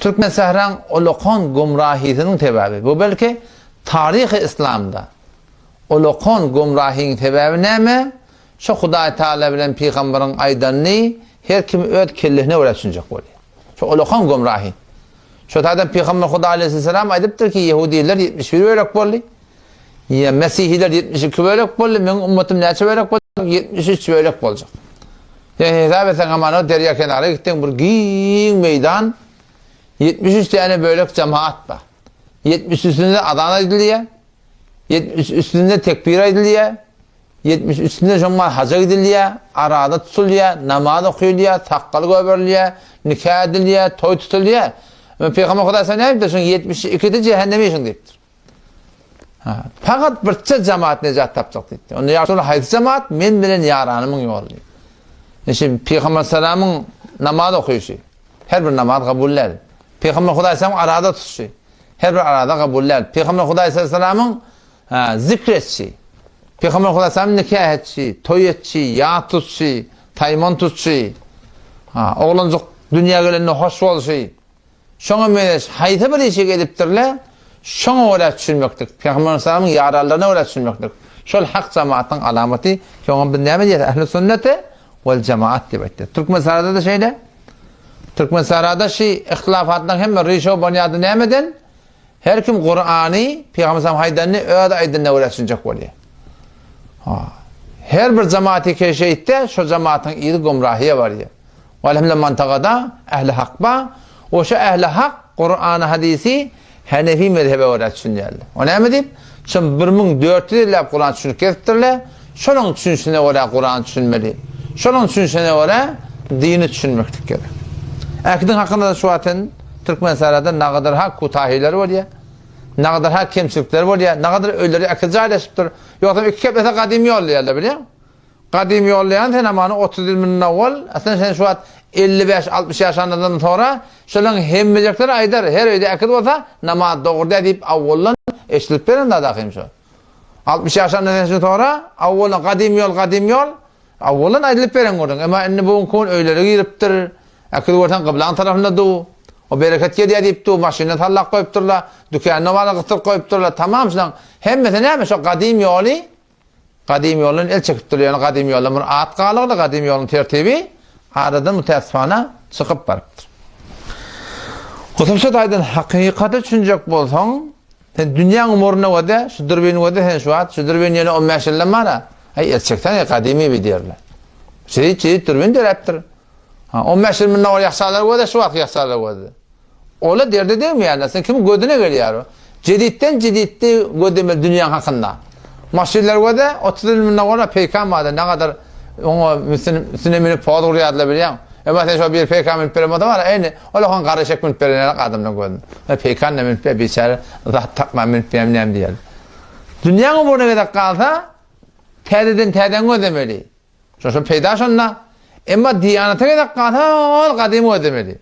Türkmen Sehran Olokon gumrahiyetinin tebebi. Bu belki tarih-i İslam'da Olokon gumrahiyetinin tebebi ne mi? Şu Huday Teala bilen Peygamberin aydanını her kim öd kellihine öğretsinecek oluyor. Şu Olokon gumrahiyet. Şu tadan Peygamber Huday Aleyhisselam aydıptır ki Yahudiler 71 bölük bolli. Ya Mesihiler 72 bölük bolli. Men ummetim neçe bölük bolli? 73 bölük bolacak. Yani hesap etsen aman o derya kenara gittin bir giyin meydan 73 tane bölük cemaat var. 70 üstünde adana ediliyor. 70 üstünde tekbir ediliyor. 70 üstünde zaman hacca gidiliyor. Arada tutuluyor. Namaz okuyuluyor. Takkalı göberiliyor. Nikah ediliyor. Toy tutuluyor. Peygamber Kudaysa ne yaptı? Çünkü 72'de cehenneme işin deyiptir. Fakat bir cemaat necat tapacak deyiptir. Onu yarışılı haydi cemaat men bilen yaranımın yolu. Şimdi Peygamber Selam'ın namaz okuyuşu. Her bir namaz kabuller. Peygamber Kudaysa arada tutuşu. Her bir arada kabuller. Peygamber Kudaysa Selam'ın zikretçi. Peygamber Kudaysa nikah etçi, toy etçi, yağ tutçu, taymon tutçu. Oğlancık dünya gelenine hoş oluşu. Şoňa menes haýta bir işe gelipdirler. Şoňa öğret düşünmekdik. Peygamber sallallahu yaralarına öğret düşünmekdik. Şol hak cemaatyň alamaty. Şoňa bir näme diýer? Ähli sünnete we cemaat diýip aýtdy. Türkmen sarada da şeýle. Türkmen sarada ihtilafatdan hem rişo bunyady nämeden? Her kim Kur'any Peygamber sallallahu haýdany öýde aýdyna öğret düşünjek bolýar. Her bir cemaati keşeýtde şu cemaatyň ýyly gumrahiýe barýar. Walhamla mantagada ähli hak ba. O şu ehli hak Kur'an hadisi Hanefi mezhebe öğretsin geldi. O ne mi deyip? Şimdi 1400 yıl Kur'an düşünüp getirdiler. Şunun düşünsüne oraya Kur'an düşünmeli. Şunun düşünsüne oraya dini düşünmektik gerek. Akidin hakkında da şu atın Türkmen sarada ne kadar hak kutahileri var ya, ne kadar hak kemçilikleri var ya, ne kadar ölüleri akıcı ayrışıptır. Yoksa iki keplese kadim yollayanlar biliyor musun? Kadim yollayan sen amanı 30 yılının evvel, aslında sen şu at 55-60 yaşlarından sonra şunun hemmecekleri aydar. Her öyle akıl olsa namaz doğruda deyip avvallan eşlik verin de dakayım şu. 60 yaşlarından sonra avvallan kadim yol avvallan aydılıp verin gördün. Ama enne bugün kun öyleri giriptir. Akıl ortan kıblan tarafında du. O bereket gediye deyip du. Maşinine tallak koyupturlar. Dükkanına valla kıtır koyupturlar. Tamam şunun. Hemmesi ne yapmış? O kadim yolun el çekiptir. Yani kadim yolun at kalıqlı kadim yolun tertibi aradan müteessifana çıkıp barıptır. Kutupsat aydın hakikati düşünecek bolsaň, sen dünýäň umuruna wada, şu dürbin wada sen şu at, şu dürbin ýene 15 ýyl mara. Ay erçekden kadimi bir diýerler. Çi dürbin derepdir. 15 ýyl minna ýaşalar wada, şu at ýaşalar wada. Ola derde diými ýa-da sen kim gödüne gelýär? Jeditde gödeme dünýä hakynda. Maşinler wada 30 ýyl minna wara peýgamada ne kadar onu müslümini podur ýadla bilýän. Mesela şu bir peygamber peremada var, aynı Allah'ın karışık min perenelik adamdan gördüm. Peygamber min pe biçare zat takma min pemnem diýer. Dünýäň bu näde kalsa täzeden ödemeli. Şu peýda şonda. Emma diýanaty näde kalsa gadymy ödemeli.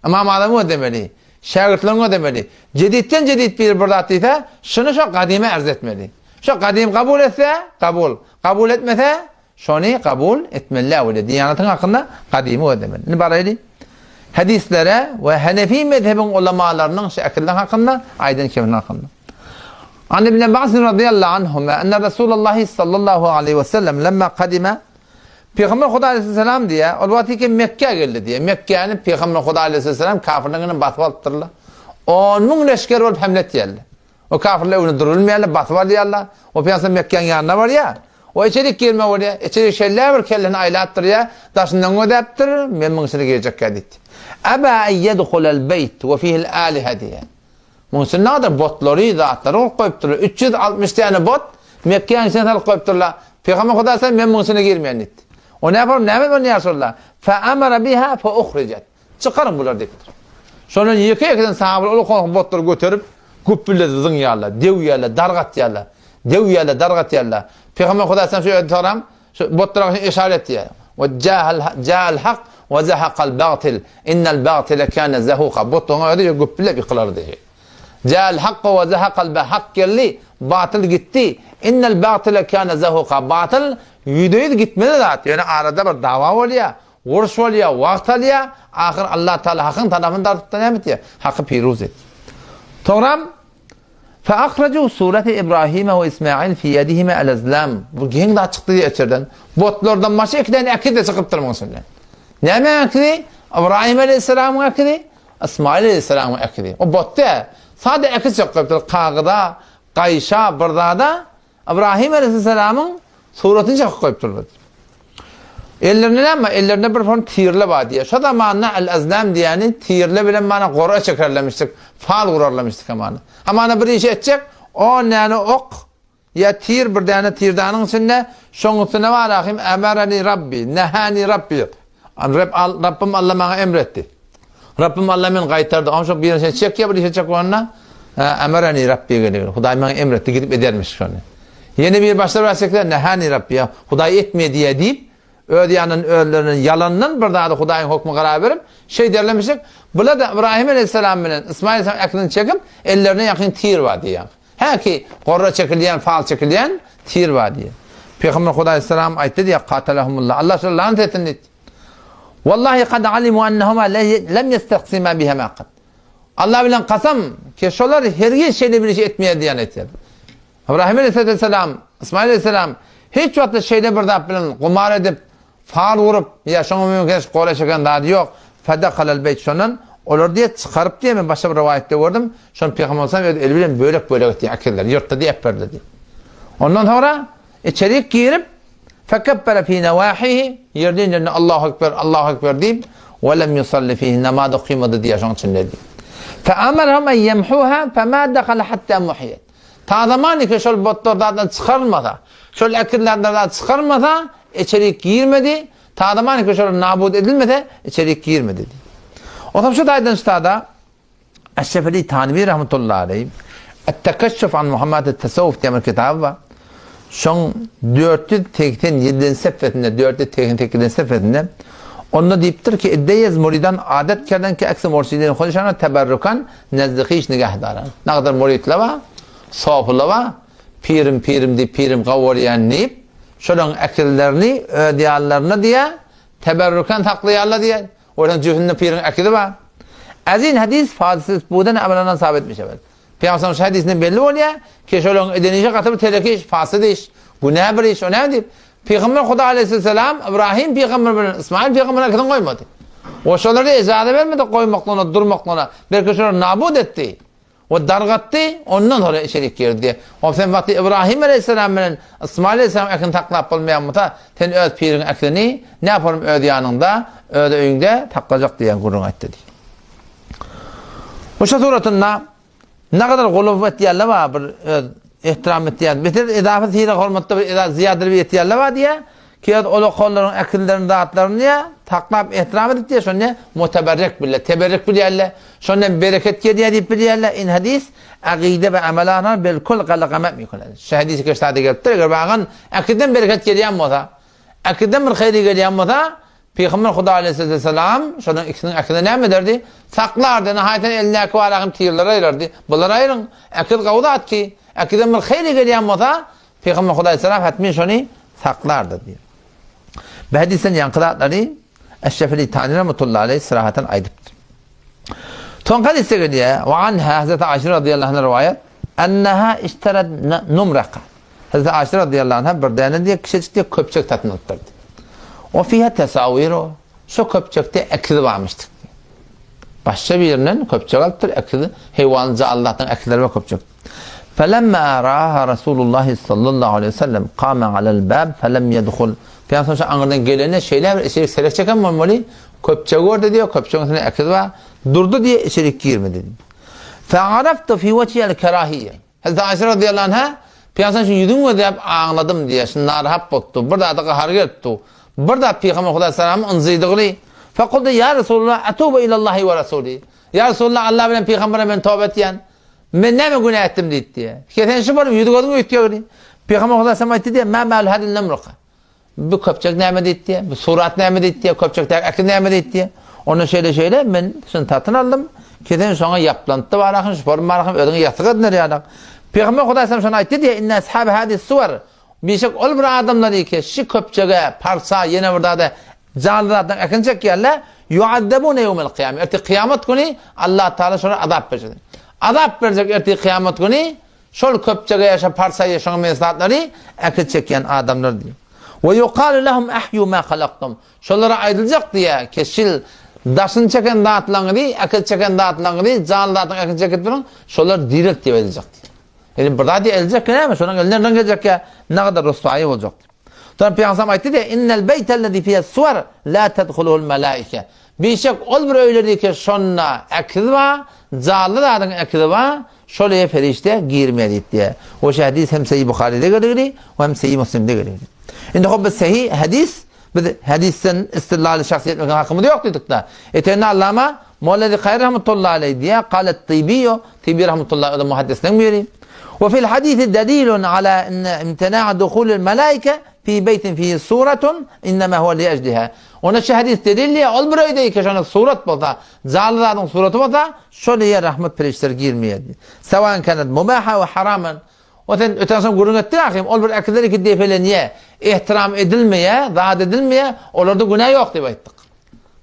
Ama adamy ödemeli. Şagirtlerini ödemeli. Jeditten bir zat diýse, şunu şu gadymy arz etmeli. Şu gadym kabul etse, kabul etmese şonu kabul etmeliler öyle. Diyanatın hakkında kadimi ödemeli. Ne baraydı? Hadislere ve Hanefi mezhebin ulemalarının akıldan hakkında, aydın kevin hakkında. An İbn Abbas radıyallahu anhuma enne Resulullah sallallahu aleyhi ve sellem lemma kadime Peygamber Huda aleyhisselam diye o vakti ki Mekke geldi diye. Mekke'nin Peygamber Huda aleyhisselam kafirlerinin batıp alttırlar. Onun leşkeri olup hamlet geldi. O kafirler onu durulmayalı batıp diyorlar. O Peygamber Mekke'nin yanına var ya. O içerik girme oraya, içerik şeyler var kelleni aylattır ya, daşından ödeptir, memnunusunu girecek kadit. Aba yedhulel beyt ve fihil alihe diye. Mümkün ne kadar botları, zatları olup koyupturlar. 360 tane bot, Mekke'nin içine alıp koyupturlar. Peygamber Kudaysa memnunusunu girmeyen etti. O ne yapalım, ne yapalım onu yasorlar. Fe amara biha fe uhricet. Çıkarın bunlar deyiptir. Sonra yıkayıkiden sahabeler olup botları götürüp, güppülledi zın yerler, dev yerler, dargat yerler. Peygamber Kudaysa şu soram, botlara işaret diye. Ve ca'al hak ve zahaqal batil. İnnel batile kâne zahuqa. Botlara öyle güppülle yıkılar diye. Ca'al hak ve zahaqal hak geldi, batıl gitti. İnnel batile kâne zahuqa. Batıl yüdeydi gitmedi zaten. Yani arada bir dava oluyor. vuruş oluyor, vakt alıyor. Ahir Allah Teala hakkın tarafından tutan emet ya. Hakkı piruz et. Toğram. فَاَخْرَجُوا sureti İbrahim ve İsmail fi yedihime el-ezlam. Bu gen daha çıktı diye içeriden. Botlardan başka iki tane ekid de çıkıp durmasın. Ne mi ekidi? İbrahim Aleyhisselam'ın ekidi, İsmail Aleyhisselam'ın ekidi. O botta sadece ekid çıkıp durur. Kağıda, kayşa, bırdada İbrahim Aleyhisselam'ın suretini çıkıp koyup durur. Ellerine ama ellerine bir form tirle var diye. Şu zamanla el-ezlam diyeni tirle bilen bana qora çekerlemiştik. Fal qurarlamıştık amana. Amana bir iş edecek. O yani ok ya tir bir tane tirdanın içinde şoňusuna var ahim emerani Rabbi, nehani Rabbi. Rabbim Allah bana emretti. Rabbim Allah men qaytardı. Ama şu bir şey çek ya bir şey çek ona. Emerani Rabbi geliyor. Hudaý bana emretti gidip edermiş şonu. Yeni bir başlar versekler nehani Rabbi ya. Hudaý etme diye deyip ödyanın öllerinin yalanının bir daha da Hudaýyň hukmu karar verip şey derlemişik. Bula da İbrahim Aleyhisselam bilen İsmail Aleyhisselam aklını çekip ellerine yakın tir var diye. Ha ki qorra çekilýän, fal çekilýän tir var diye. Peygamber Hudaý Aleyhisselam aýtdy diye qatalahumullah. Allah şol lanet etsin dedi. Wallahi kad alimu annahuma lem yestaqsima bihama qad. Allah bilen qasam ki şolar hergiz şeyle bir şey etmeýär diýen etdi. İbrahim Aleyhisselam, İsmail Aleyhisselam hiç wagtda şeyle bir dap bilen gumar edip fal vurup ya şoňa mümkin qola çeken dady ýok. Fadakalal beyt şonun olur diye çıkarıp diye ben başka bir rivayette gördüm. Şon Peygamber olsam el bilen bölek etdi akirler. Yurtta diye yapırdı diye. Ondan sonra içeri girip fekabbere fi nevahihi yerden Allahu ekber Allahu ekber deyip ve lem yusalli fihi namazı kıymadı diye şon için dedi. Fe amarhum en yemhuha fema dakhala hatta muhiyet. Ta zamanı ki şol botlardan çıkarılmasa, şol akirlerden çıkarılmasa içeri girmedi. Ta zamanı ki şol nabud edilmedi, içeri girmedi dedi. O zaman şu daydan üstada Eşşefeli Tanvi rahmetullahi aleyh Et-Tekeşşuf an Muhammed et-Tesavvuf diye bir kitabı var. Şon 487 sefetinde 487 sefetinde onda deyiptir ki eddeyez muridan adet kerden ki ekse mursidin hodişana teberrukan nezdikiş nigahdaran. Ne kadar muridle var, safıla var, pirim deyip pirim kavuriyen deyip şolun ekirlerini ödeyallarına diye teberrukan taklıyarlar diye. Oradan cühünde pirin ekidi var. Azin hadis fazlısız budan evveladan sabitmiş evet. Peygamber hadisinde belli oluyor ki şolun edenişe katı telekiş, fasıd iş, günah bir iş, o ne deyip Peygamber Huda Aleyhisselam İbrahim Peygamber bilen İsmail Peygamber akıdan koymadı. O şoları izadet vermedi koymaklığına, durmaklığına. Belki şoları nabud etti. O dargattı, ondan sonra içerik girdi. O sen vakti İbrahim Aleyhisselam bilen İsmail Aleyhisselam akın taklap olmayan muta sen öz pirin akını ne yaparım öd yanında, öd öğünde taklacak diyen kurun etti dedi. Bu suratında ne kadar guluvvet yerler var bir ihtiram ettiyen. Bitir idafet hile hormatta bir ziyadır bir ettiyenler var diye ki o kolların akıllarını dağıtlarını diye taklap ihtiram edip diye sonra muteberrik bile, teberrik bile yerler. Sonra bereket geliyor deyip bile yerler. İn hadis akide ve amelana bil kul kalakamet mi kullanır. Şu hadisi kıştada geliptir. Bakın akiden bereket geliyor mu da? Akiden bir hayri geliyor mu da? Peygamber Huda Aleyhisselam şunun ikisinin akide ne mi derdi? Saklardı. Nihayeten eline akı var akım tiyirlere ayırırdı. Bunları ayırın. Akid kavdat ki akiden bir hayri geliyor mu da? Peygamber Huda Aleyhisselam hatmin şunu saklardı diyor. Bu hadisen yankılatları Eşşefeli Tanvi rahmetullahi aleyh sırahaten aydıptır. Tonkan ise geliyor. Ve anha Hazreti Ayşe radıyallahu anh'a rivayet enneha iştered numraka. Hazreti Ayşe radıyallahu anh'a bir tane diye kişi diye köpçek tatını tutturdu. O fiha tesaviru. Şu köpçekte ekidi varmıştık. Başka birinin köpçek alıptır. Ekidi hayvanca Allah'tan ekidiler ve köpçek. فَلَمَّا رَاهَا رَسُولُ اللّٰهِ sallallahu aleyhi ve sellem قَامَ عَلَى الْبَابِ فَلَمْ يَدْخُلْ Peygamber anırdan gelene şeyler içerik selek çeken olmalı. Köpçek orada diyor. Köpçeğin üstüne ekidi var. Durdu diye içerik girmedi dedi. فَعَرَفْتُ فِي وَجْهِ الْكَرَاهِيَّ Hazreti Ayşe radıyallahu anh'a Peygamber yüzün mü diye anladım diye. Şimdi narhap bottu. Burada da hareket etti. Burada Peygamber Huda Aleyhisselam'ın ınzıydığı. فَقُلْدُ ya Resulullah اَتُوبَ اِلَى اللّٰهِ وَرَسُولِهِ Ya Resulullah Allah bilen Peygamber'e ben tövbe ettiyen. Ben ne mi günah ettim dedi diye. Keten şu varım yüdük odun ötüyor diye. Peygamber Huda Aleyhisselam etti diye. مَا مَالُ هَدِ النَّمْرُقَ Bu köpçek ne dedi diye. Bu surat ne dedi diye. Köpçek akıl ne dedi diye. Onu şöyle ben şunu tatını aldım. Keten sonra yaplantı var akın. Şuparım var akın. Ödünü yatık edinler ya. Peygamber Huda Aleyhisselam şunu etti diye. İnne ashabi hadis suvar. Bir şey ol bir adamlar ki şu köpçeğe parsa yine burada da canlılardan akın çekkenler yuaddebune yevmel kıyamet. Erti kıyamet günü Allah Teala şuna azap verecek. Azap verecek erti kıyamet günü şol köpçege yaşa parsa yaşayan mesatları akın çeken adamlar diyor. Ve yuqalu lehum ahyu ma halaqtum. Şollara ayrılacak diye keşil daşın çeken dağıtılan diye, akıl çeken dağıtılan diye, canlılardan akıl çekip durun, şollar direkt diye edilecek. Yani burada diye edilecek ne mi? Şunun elinden gelecek ya, ne kadar rüsvayı olacak. Sonra Peygamber ayeti diye, innel beytellezi fiye suvar, la tedhuluhul melaike. Bir şey ol bir öyle diye ki, şonna akıl var, canlılardan akıl var, şolaya ferişte girmedi diye. O şey hadis hem Sahih Bukhari'de geliyor, hem Sahih Müslim'de geliyor. Şimdi hubbe sahih hadis, hadisten istilali şahsiyet mekan hakkımda yok dedik da. Etenli Allama Mualledi Hayr rahmetullahi aleyhi diye kalet Tibbiyo, Tibbi rahmetullahi aleyhi muhaddisinden biri. Ve fil hadisi delilun ala imtina'a dukhulul melaike fi beytin fihi suratun innema huve li ecdiha. Ona şu hadis delilli ol bir öyle ki şuna surat bolsa, canlıların suratı bolsa şöyle rahmet perişler girmeyedi. Sevan kanet mubaha ve haraman. Öten sonra gurun etti akım, ol bir akılları ki defele niye ihtiram edilmeye, rahat edilmeye, onlarda günah yok diye ettik.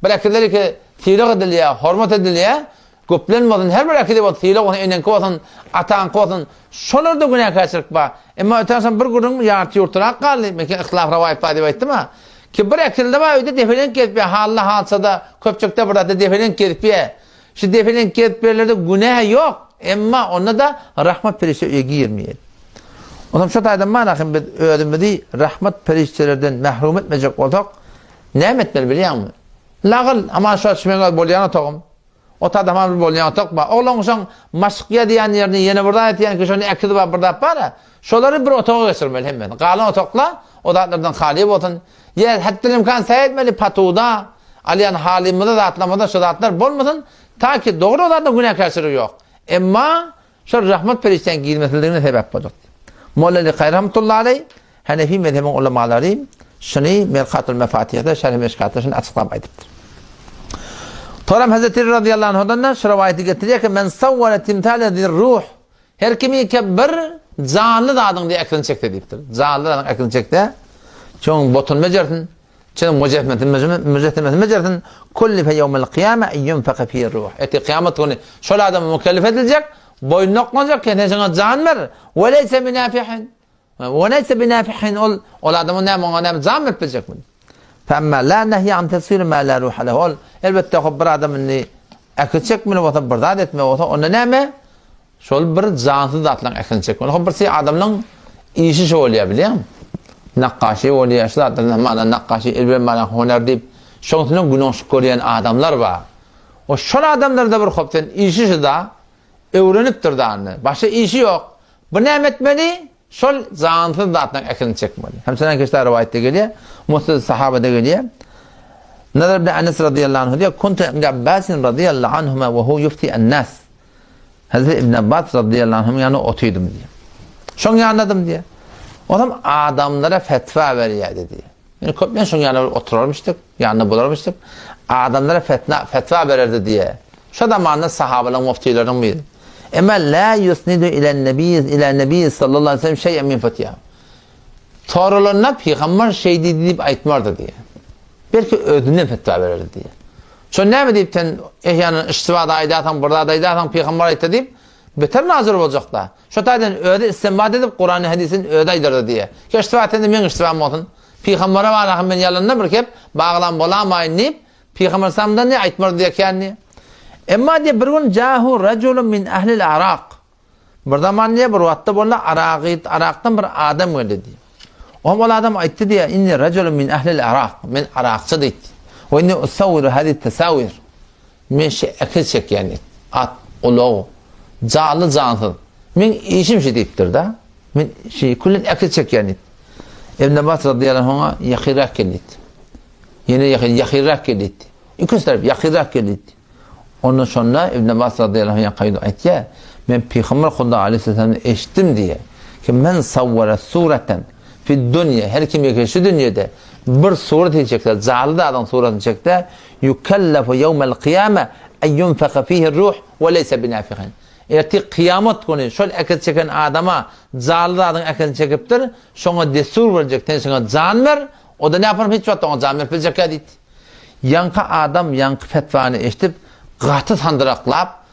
Bir akılları ki tilak ediliye, hürmet ediliye, köplenmedin her bir akılları var, tilak olsun, enen kovasın, atan kovasın, şonlarda günah karşılık var. Ama öten sonra bir gurun yartı yurtuna kaldı, mekan ihtilaf ravayip var diye ettim ha. Ki bir akılları var, öyle defelen ketpiye, halla halsada, köpçükte burada defelen ketpiye. Şu defelen ketpiyelerde günah yok, ama onda da rahmet perişte girmeyedi. Ondan şu taydan manakım öğrenmedi rahmet periştelerden mahrum etmeyecek olsak ne etmeli biliyor musun? Lağıl ama şu açmaya bolyan otağım. O tadama bir bolyan otak var. Oğlan sen maşkiye diyen yerini yeni burada etiyen ki şunu ekidi var burada para. Şoları bir otağa geçirmeli hemen. Kalan otakla odaklardan hali olsun. Yer hatta imkan seyretmeli patuda. Aliyan halimde de atlamada şu dağıtlar bolmasın. Ta ki doğru odakta günah karşılığı yok. Ama şu rahmet perişten girmesilerine sebep olacak. Mualledi Hayr rahmetullahi aleyhi Hanefi mezhebinin ulemaları şunu Merkatul Mefatih'de Şerh-i Meşkat'ta şunu açıklama ediptir. Toram Hazretleri radıyallahu anh'dan şu rivayeti getiriyor ki men savvara timtaledir ruh her kimi ki bir canlı dağdın diye aklını çekti deyiptir. Canlı dağdın aklını çekti. Çoğun botun mecertin, çoğun mücehmetin mecertin kulli fe yevmel kıyame yunfaka fiye ruh. Eti kıyamet günü şöyle adamı mükellef edilecek. Boyun nokmayacak kendine sana can ver. Ve leyse binafihin. Ve leyse binafihin ol adamın ne can verpecek mi? Femma la nehi an tesir ma la ruha lehu. Ol elbette o bir adamın akıl çekmeli olsa bırdat etme olsa ona ne mi? Şol bir cansız atlan akıl çekmeli. O bir şey adamın işi şu oluyor biliyor musun? Nakkaşi oluyor. Şu adamın mana nakkaşi elbette mana huner deyip şonsunun günah koruyan adamlar var. O şol adamlarda bir kopten işi şu da öğreniptir dağını. Başka işi yok. Bu ne etmeli? Şol zansız dağıtmak akılını çekmeli. Hem sana arkadaşlar rivayette geliyor. Muhtemelen sahabede geliyor. Nadar ibn Anas radıyallahu anh diyor. Kuntu ibn Abbasin radıyallahu anhuma ve hu yufti en-nas. Hazreti İbn Abbas radıyallahu anh'ın yanına otuydum diyor. Şunu anladım diyor. O zaman adamlara fetva veriyor dedi. Yani köpten şunu yanına otururmuştuk. Yanına bulurmuştuk. Adamlara fetva verirdi diye. Şu zamanında sahabeler muftilerin miydi? Ama la yusnidu ila nebi sallallahu aleyhi ve sellem şey'en min fetya. Torunlarına peygamber şey deyip aytmardı diye. Belki özünden fetva verirdi diye. Şu ne mi deyip sen ehyanın istivada aydatan burada aydatan peygamber aytı deyip beter nazır olacak da. Şu taydan öde istinbat edip Kur'an-ı hadisin öde aydırdı diye. Ki istivat edin men istivam olsun. Peygambere var men yalanına bir kep bağlan bolamayın deyip peygamber samdan ne aytmardı diye kendi. Emma diye bir gün cahu raculun min ahlil Arak. Bir zaman diye bir vatta bolla Arak'tan bir adam geldi diye. O adam ayıttı diye inni raculun min ahlil Arak. Men Arakçı deydi. Ve inni usavviru hadi tesavvir. Men akıl çek yani. At, ulu, canlı cansız. Men işim şey deyiptir da. Men kullen akıl çek yani. İbn Abbas radıyallahu anh'a yakirak geldi. Yine yakirak geldi. İkisi taraf yakirak geldi. Ondan sonra İbn Abbas radıyallahu anh'a kaydı etti. Ben Peygamber Kudu aleyhisselam'ı eşittim diye. Ki men savvara sureten fi dünya her kim ki şu dünyada bir suret çekti, canlı adam suretini çekti. Yukallafu yevmel kıyame en yunfaka fihi ruh ve leyse binafihin. Erti kıyamet günü şöyle akıl çeken adama canlı adam akıl çekiptir. Şuna destur verecek, sana can ver. O da ne yapar? Hiç vakit ona can ver. Bilecek ya deyip. yankı adam yankı fetvanı eşitip, qatı sandıraklap,